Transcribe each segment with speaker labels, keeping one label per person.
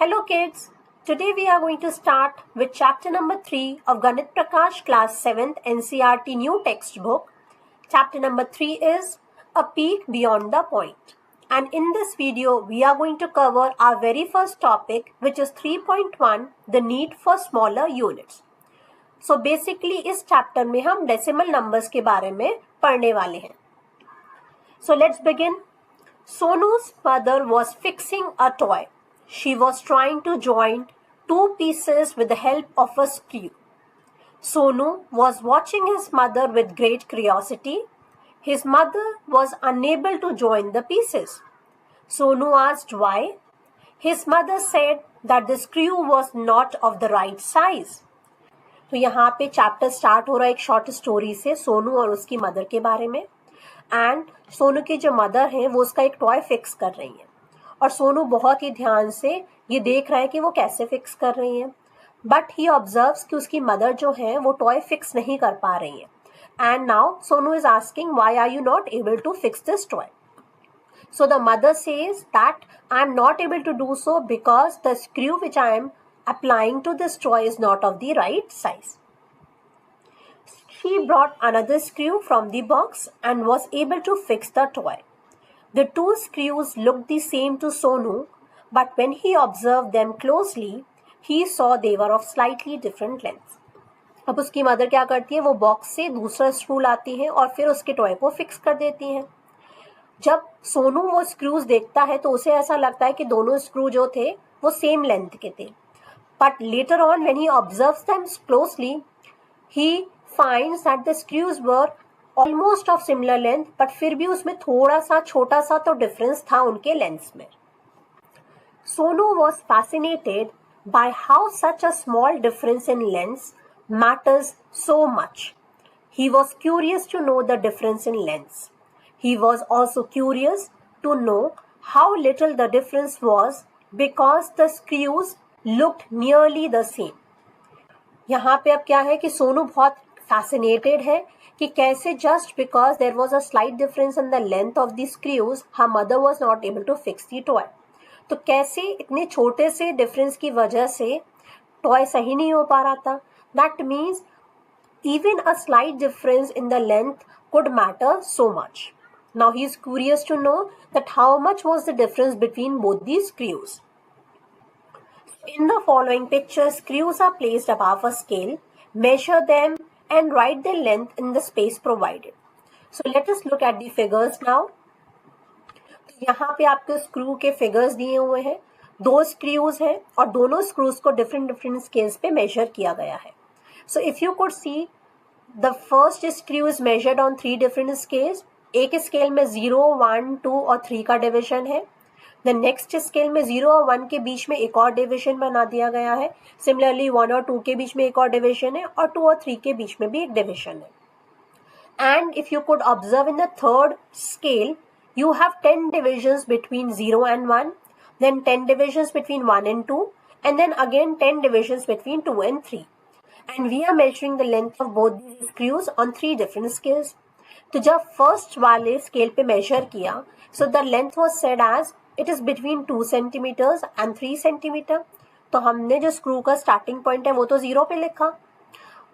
Speaker 1: Hello kids, today we are going to start with chapter number 3 of Ganit Prakash class 7th NCERT new textbook. Chapter number 3 is A Peek Beyond the Point. And in this video, we are going to cover our very first topic, which is 3.1, the need for smaller units. So basically इस chapter में हम decimal numbers के बारे में पढ़ने वाले हैं. So let's begin. Sonu's mother was fixing a toy. She was trying to join two pieces with the help of a screw. Sonu was watching his mother with great curiosity. His mother was unable to join the pieces. Sonu asked why. His mother said that the screw was not of the right size. तो यहाँ पे chapter start हो रहा है एक short story से सोनू और उसकी मदर के बारे में. एंड सोनू की जो मदर है वो उसका एक टॉय फिक्स कर रही है और सोनू बहुत ही ध्यान से ये देख रहा है कि वो कैसे फिक्स कर रही है. बट ही ऑब्जर्व्स कि उसकी मदर जो है वो टॉय फिक्स नहीं कर पा रही है. And now Sonu is asking why are you not able to fix this toy. So the mother says that I am not able to do so because the screw which I am applying to this toy is not of the right size. She brought another screw from the box and was able to fix the toy. The two screws looked the same to Sonu, but when he observed them closely, he saw they were of slightly different lengths. अब उसकी mother क्या करती है, वो box से दूसरा screw लाती है और फिर उसके टॉय को फिक्स कर देती हैं. जब सोनू वो स्क्रूज देखता है तो उसे ऐसा लगता है कि दोनों स्क्रू जो थे वो सेम लेंथ के थे. But later on when he observes them closely he finds that the screws were almost of similar length, but फिर भी उसमें थोड़ा सा छोटा सा तो डिफरेंस था उनके लेंथ्स में. Sonu was fascinated by how such a small difference in lengths matters so much. He was curious to know the difference in lengths. He was also curious to know how little the difference was because the screws looked nearly the same. यहाँ पे अब क्या है कि सोनू बहुत fascinated है कि कैसे just because there was a slight difference in the length of the screws, her mother was not able to fix the toy. तो कैसे इतने छोटे से difference की वजह से toy सही नहीं हो पा रहा था. That means even a slight difference in the length could matter so much. Now he is curious to know that how much was the difference between both these screws. In the following picture, screws are placed above a scale. Measure them and write their length in the space provided. So let us look at the figures now. यहाँ पे आपके screw के figures दिए हुए हैं. दो screws हैं और दोनों स्क्रूज को डिफरेंट स्केल्स पे मेजर किया गया है. So if you could see, the first screw is measured on 3 different scales. एक स्केल में 0, 1, 2 और 3 का डिवीजन है. द नेक्स्ट स्केल में 0 और 1 के बीच में एक और डिवीजन बना दिया गया है. सिमिलरली 1 और 2 के बीच में एक और डिवीजन है और 2 और 3 के बीच में भी एक डिवीजन है. And if you could observe in the third scale, you have 10 divisions between 0 and 1, then 10 divisions between 1 and 2, and then again 10 divisions between 2 and 3. And we are measuring the length of both these screws on 3 different scales. तो जब first वाले scale पे measure किया, so the length was said as it is between 2 centimetres and 3 centimetre. तो हमने जो screw का starting point है वो तो 0 पे लिखा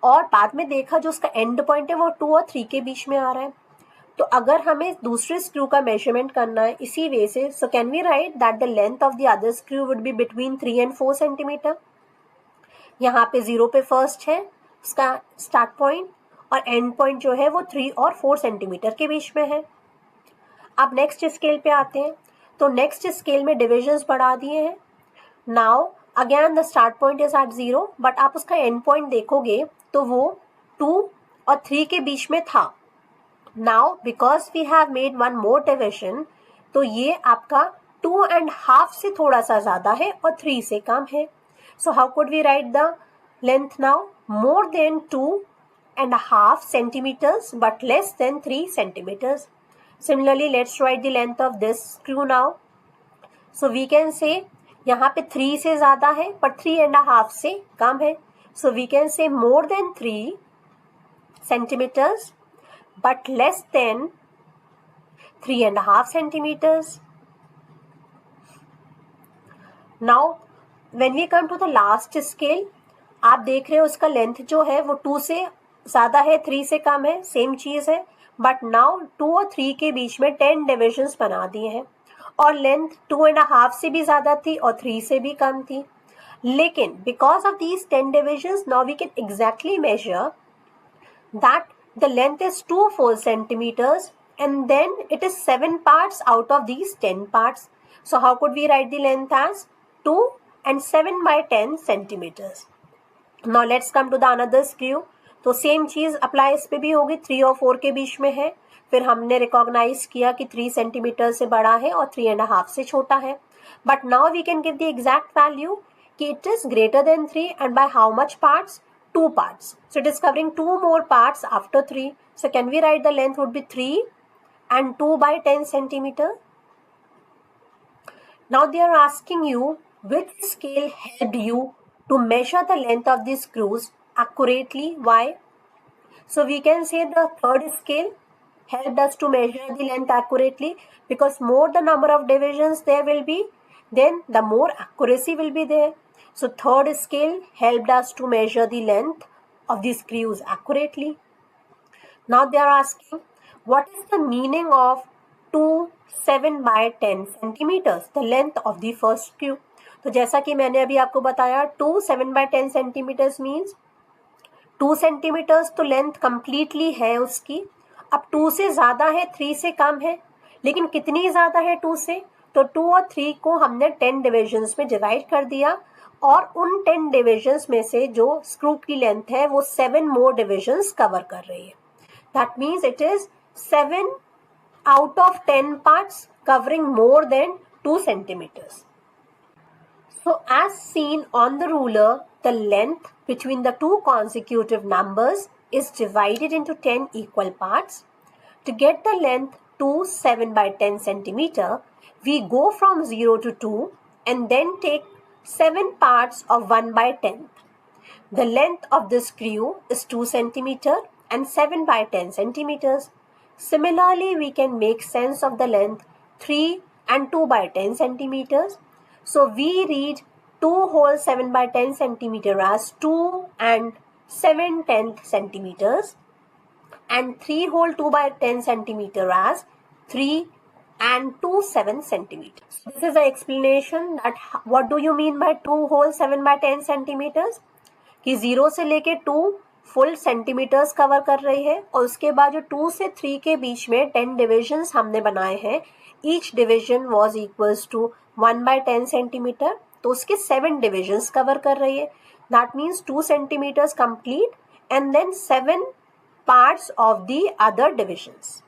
Speaker 1: और बाद में देखा जो उसका एंड पॉइंट है वो 2 और 3 के बीच में आ रहा है. तो अगर हमें दूसरे स्क्रू का मेजरमेंट करना है इसी वे से, so can we write that the length of the other screw would be between 3 and 4 centimetre. यहाँ पे 0 पे फर्स्ट है उसका स्टार्ट पॉइंट और एंड पॉइंट जो है वो 3 और 4 सेंटीमीटर के बीच में है. अब नेक्स्ट स्केल पे आते हैं. तो नेक्स्ट स्केल में डिविजन्स बढ़ा दिए हैं. Now again the start point is at 0, but आप उसका एंड पॉइंट देखोगे तो वो 2 और 3 के बीच में था. Now because we have made one more division, तो ये आपका 2.5 से थोड़ा सा ज़्यादा है और 3 से कम है. So how could we write the length now? More than 2.5 centimeters but less than 3 centimeters. Similarly, let's write the length of this screw now. So we can say यहाँ पे 3 से ज़्यादा है पर 3.5 से कम है. So we can say more than 3 centimeters but less than 3.5 centimeters. Now when we come to the last scale, आप देख रहे हो उसका लेंथ जो है वो 2 से ज़्यादा है, 3 से कम है, सेम चीज़ है, बट नाउ 2 और 3 के बीच में 10 डिविजन्स बना दिए हैं और लेंथ 2.5 से भी ज़्यादा थी और 3 से भी कम थी. लेकिन because of these 10 divisions now we can exactly measure that the length is 2 full centimeters and then it is 7 parts out of these 10 parts. So how could we write the length as 2 and 7 by 10 centimeters. Now let's come to the another screw. तो same चीज apply इस पे भी होगी, 3 और 4 के बीच में है, फिर हमने रिकॉग्नाइज किया कि 3 सेंटीमीटर से बड़ा है और 3.5 से छोटा है. But now we can give the exact value कि it is greater than 3 and by how much parts? 2 parts. So it is covering 2 more parts after 3. So can we write the length would be 3 and 2 by 10 centimeter? Now they are asking you which scale helped you to measure the length of these screws accurately. Why? So we can say the third scale helped us to measure the length accurately, because more the number of divisions there will be, then the more accuracy will be there. So third scale helped us to measure the length of the screws accurately. Now they are asking what is the meaning of 2 7 by 10 centimeters, the length of the first screw. तो जैसा कि मैंने अभी आपको बताया 2 7 by 10 centimeters means 2 centimetres तो length completely है उसकी. अब 2 से ज़्यादा है, 3 से कम है, लेकिन कितनी ज़्यादा है 2 से? तो 2 और 3 को हमने 10 डिविजन्स में डिवाइड कर दिया और उन 10 डिविजन्स में से जो स्क्रू की लेंथ है वो 7 मोर डिविजन्स कवर कर रही है. That means it is 7 out of 10 parts covering more than 2 centimeters. So as seen on the ruler, the length between the two consecutive numbers is divided into 10 equal parts. To get the length to 7 by 10 centimeter, we go from 0 to 2 and then take 7 parts of 1 by 10. The length of the screw is 2 centimeter and 7 by 10 centimeters. Similarly, we can make sense of the length 3 and 2 by 10 centimeters. So we read 2 whole 7 by 10 centimeter as 2 and 7/10 centimeters and 3 whole 2 by 10 centimeter as 3 and 2 7 centimeters. This is the explanation that what do you mean by 2 whole 7 by 10 centimeters? कि 0 से लेके 2 full centimetres cover कर रही है और उसके बाद जो 2 से 3 के बीच में 10 डिविजन्स हमने बनाए हैं, each division was equals to 1 by 10 centimetre, तो उसके 7 डिविजन्स कवर कर रही है. That means 2 centimetres complete and then 7 parts of the other divisions.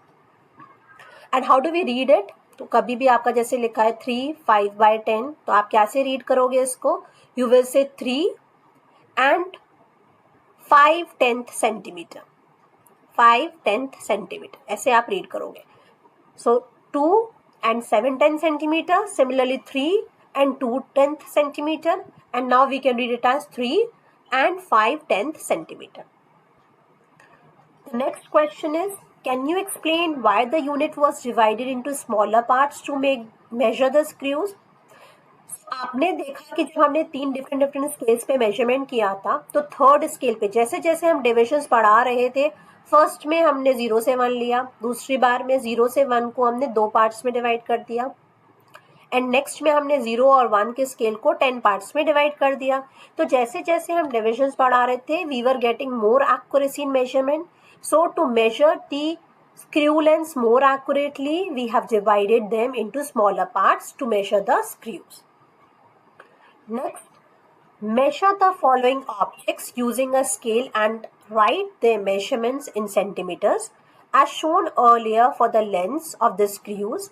Speaker 1: And how do we read it? तो कभी भी आपका जैसे लिखा है 3 5 by 10, तो आप कैसे रीड करोगे इसको? You will say 3 and 5/10 centimetre, 5/10 centimetre, ऐसे आप रीड करोगे. सो 2 and 7/10 centimetre, similarly 3 and 2/10 centimetre, and now we can read it as 3 and 5/10 centimeter. The next question is, can you explain why the unit was divided into smaller parts to measure the screws? आपने देखा कि जब हमने 3 different scales पे measurement किया था, तो third scale पे जैसे जैसे हम डिविजन्स बढ़ा रहे थे, फर्स्ट में हमने 0 से 1 लिया, दूसरी बार में 0 से 1 को हमने 2 पार्ट्स में डिवाइड कर दिया, एंड नेक्स्ट में हमने 0 और 1 के स्केल को 10 पार्ट्स में डिवाइड कर दिया. तो जैसे जैसे हम डिविजन्स बढ़ा रहे थे, we were getting more accuracy in measurement. So to measure the screw lengths more accurately, we have divided them into smaller parts to measure the screws. Next, measure the following objects using a scale and write their measurements in centimeters as shown earlier for the lengths of the screws,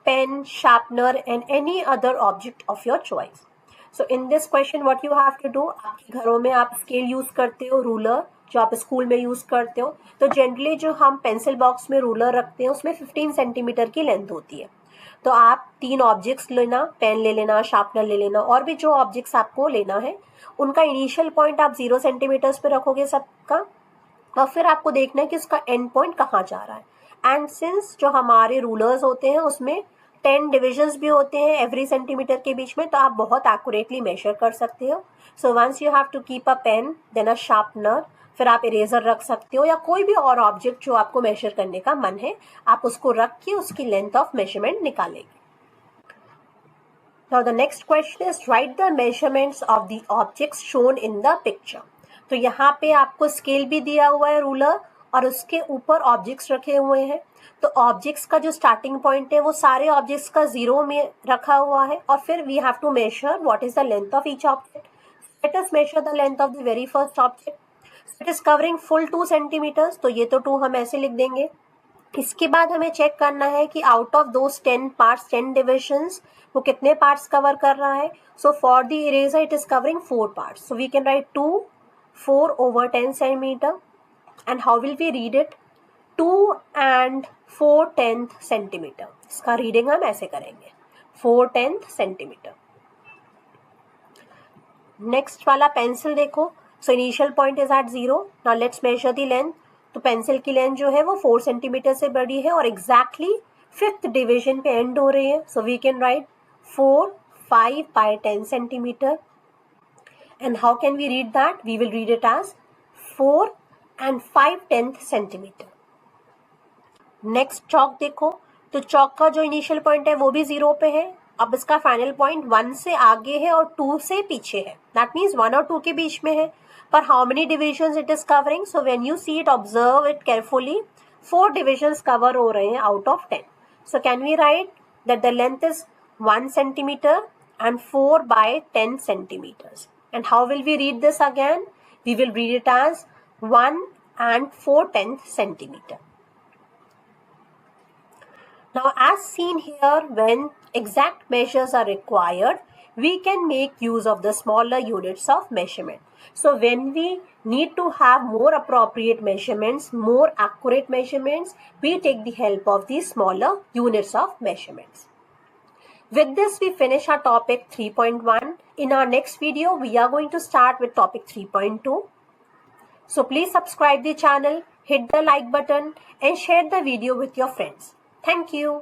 Speaker 1: pen, sharpener and any other object of your choice. So in this question what you have to do, आपके घरों में आप scale use करते हो, ruler जो आप school में use करते हो, तो जनरली जो हम पेंसिल बॉक्स में रूलर रखते हैं उसमें 15 सेंटीमीटर की लेंथ होती है. तो आप 3 ऑब्जेक्ट्स लेना, पेन ले लेना, शार्पनर ले लेना, और भी जो ऑब्जेक्ट्स आपको लेना है उनका इनिशियल पॉइंट आप 0 सेंटीमीटर्स पे रखोगे सबका, और फिर आपको देखना है कि उसका एंड पॉइंट कहाँ जा रहा है. एंड सिंस जो हमारे रूलर्स होते हैं उसमें 10 डिविजन्स भी होते हैं एवरी सेंटीमीटर के बीच में, तो आप बहुत एक्यूरेटली मेजर कर सकते हो. So once you have to keep a pen, then a sharpener, फिर आप इरेजर रख सकते हो या कोई भी और ऑब्जेक्ट जो आपको मेजर करने का मन है, आप उसको रख के उसकी लेंथ ऑफ मेजरमेंट निकालेंगे. Now the next question is write the measurements of the objects shown in the picture. तो यहाँ पे आपको स्केल भी दिया हुआ है, रूलर, और उसके ऊपर ऑब्जेक्ट्स रखे हुए हैं. तो ऑब्जेक्ट्स का जो स्टार्टिंग पॉइंट है वो सारे ऑब्जेक्ट्स का 0 में रखा हुआ है, और फिर we have to measure what is the length of each object. Let us measure the length of the very first object. It is covering full 2 centimetres, तो ये तो 2 हम ऐसे लिख देंगे. इसके बाद हमें चेक करना है कि out of those 10 parts, 10 divisions, वो कितने पार्ट्स कवर कर रहा है. So for the eraser it is covering 4 parts, so we can write 2 4 over 10 centimeter. एंड हाउ विल वी रीड इट? 2 and 4/10 सेंटीमीटर. इसका रीडिंग हम ऐसे करेंगे, 4/10 सेंटीमीटर. नेक्स्ट वाला पेंसिल देखो. So initial point is at 0. Now let's measure the length. तो पेंसिल की लेंथ जो है वो 4 सेंटीमीटर से बड़ी है और एग्जैक्टली 5th डिविजन पे एंड हो रही है. So we can write 4 5/10 centimetre. And how can we read that? We will read it as 4 and 5/10 centimetre. Next चौक देखो. तो चौक का जो इनिशियल पॉइंट है वो भी 0 पे है. अब इसका फाइनल पॉइंट 1 से आगे है और 2 से पीछे है. दैट मीन्स 1 और 2 के बीच में है. पर how many divisions it is covering? So when you see it, observe it carefully, 4 divisions cover हो रहे हैं out of 10. So can we write that the length is 1 centimetre and 4/10 centimeters. And how will we read this again? We will read it as 1 and 4/10 centimeter. Now as seen here, when exact measures are required, we can make use of the smaller units of measurement. So when we need to have more appropriate measurements, more accurate measurements, we take the help of these smaller units of measurements. With this, we finish our topic 3.1. In our next video, we are going to start with topic 3.2. So please subscribe the channel, hit the like button and share the video with your friends. Thank you.